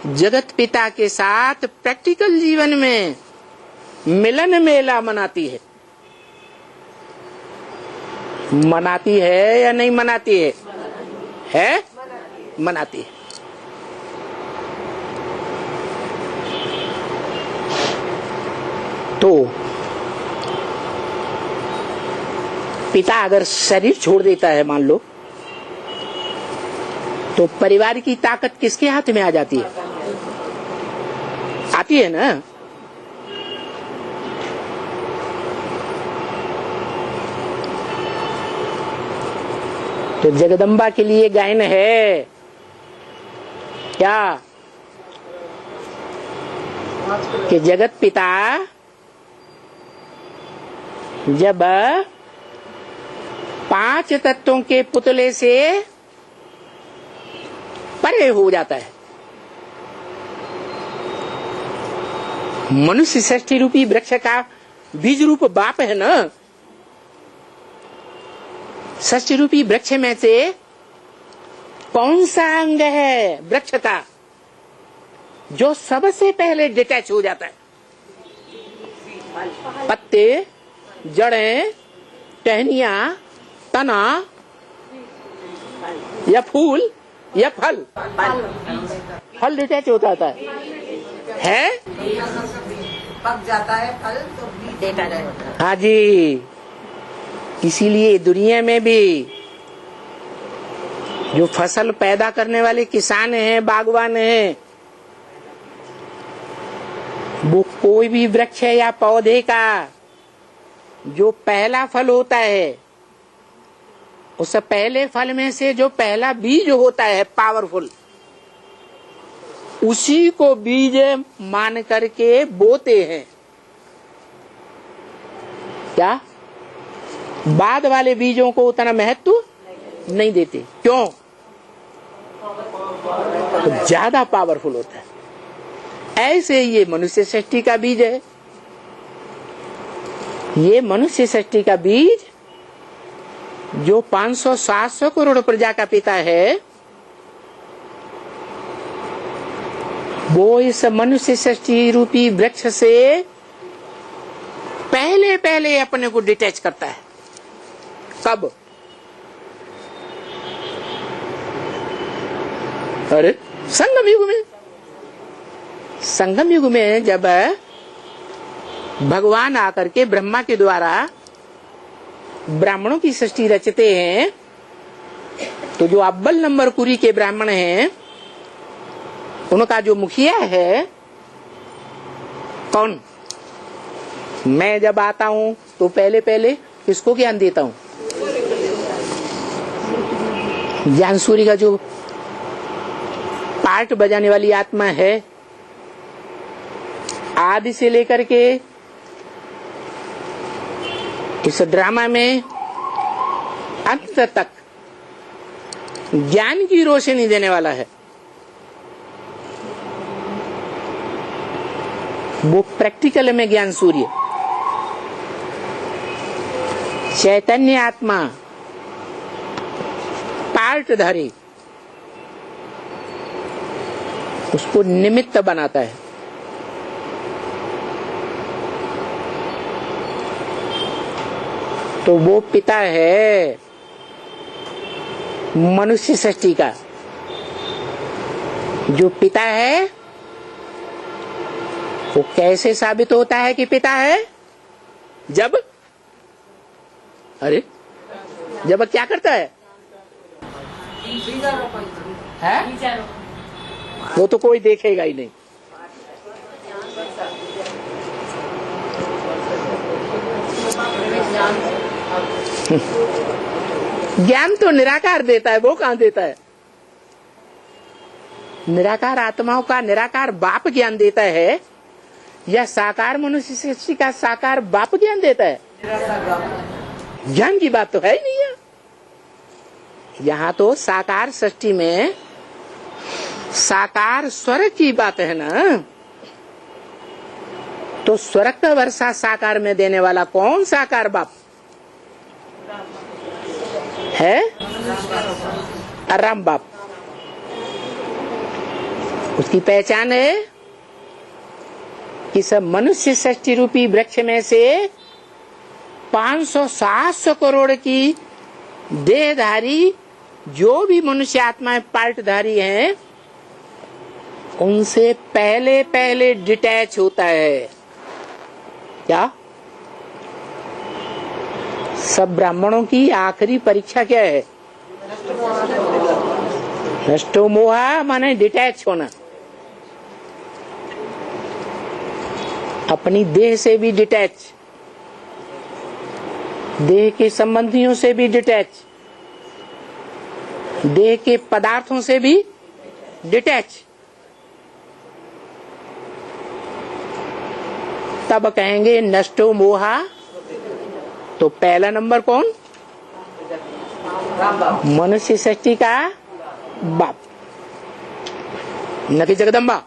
जगत पिता के साथ प्रैक्टिकल जीवन में मिलन मेला मनाती है। मनाती है या नहीं मनाती है? है? मनाती है। तो पिता अगर शरीर छोड़ देता है मान लो, तो परिवार की ताकत किसके हाथ में आ जाती है? आती है ना। तो जगदम्बा के लिए गायन है क्या कि जगत पिता जब 5 तत्वों के पुतले से परे हो जाता है, मनुष्य सृष्टि रूपी वृक्ष का बीज रूप बाप है ना। सृष्टि रूपी वृक्ष में से कौन सा अंग है वृक्ष का जो सबसे पहले डिटैच हो जाता है? पत्ते, जड़ें, टहनियां, तना या फूल या फल? फल डिटैच हो जाता है? पक जाता है फल तो बीज डिटैच होता है। हाँ जी। इसीलिए दुनिया में भी जो फसल पैदा करने वाले किसान हैं, बागवान हैं, वो कोई भी वृक्ष या पौधे का जो पहला फल होता है, उस पहले फल में से जो पहला बीज होता है पावरफुल, उसी को बीज मान करके बोते हैं। क्या? बाद वाले बीजों को उतना महत्व नहीं देते। क्यों? तो ज्यादा पावरफुल होता है। ऐसे ये मनुष्य सृष्टि का बीज है। ये मनुष्य सृष्टि का बीज जो 500-700 करोड़ प्रजा का पिता है, वो इस मनुष्य सृष्टि रूपी वृक्ष से पहले पहले अपने को डिटैच करता है। कब? अरे संगम युग में। संगम युग में जब भगवान आकर के ब्रह्मा के द्वारा ब्राह्मणों की सृष्टि रचते हैं, तो जो अव्वल नंबर कुरी के ब्राह्मण हैं, उनका जो मुखिया है कौन? मैं जब आता हूं तो पहले पहले किसको ज्ञान देता हूं? ज्ञान सूर्य का जो पार्ट बजाने वाली आत्मा है, आदि से लेकर के इस ड्रामा में अंत तक ज्ञान की रोशनी देने वाला है। वो प्रैक्टिकल में ज्ञान सूर्य, चैतन्य आत्मा पार्ट धारी, उसको निमित्त बनाता है। तो वो पिता है मनुष्य सृष्टि का। जो पिता है वो कैसे साबित होता है कि पिता है? जब जब क्या करता है? वो तो कोई देखेगा ही नहीं। ज्ञान तो निराकार देता है, वो कहाँ देता है? निराकार आत्माओं का निराकार बाप ज्ञान देता है या साकार मनुष्य सृष्टि का साकार बाप ज्ञान देता है? ज्ञान की बात तो है ही नहीं है। यहाँ तो साकार सृष्टि में साकार स्वर्ग की बात है ना। तो स्वर्ग का वर्षा साकार में देने वाला कौन साकार बाप है? राम बाप। उसकी पहचान है कि सब मनुष्य सृष्टि रूपी वृक्ष में से 500-700 करोड़ की देहधारी जो भी मनुष्य आत्माएं पार्टधारी हैं, उनसे पहले पहले डिटैच होता है। क्या? सब ब्राह्मणों की आखिरी परीक्षा क्या है? नष्टो मोहा माने डिटैच होना, अपनी देह से भी डिटैच, देह के संबंधियों से भी डिटैच, देह के पदार्थों से भी डिटैच। तब कहेंगे नष्टो मोहा। तो पहला नंबर कौन? मनुष्य सृष्टि का बाप, न कि जगदम्बा।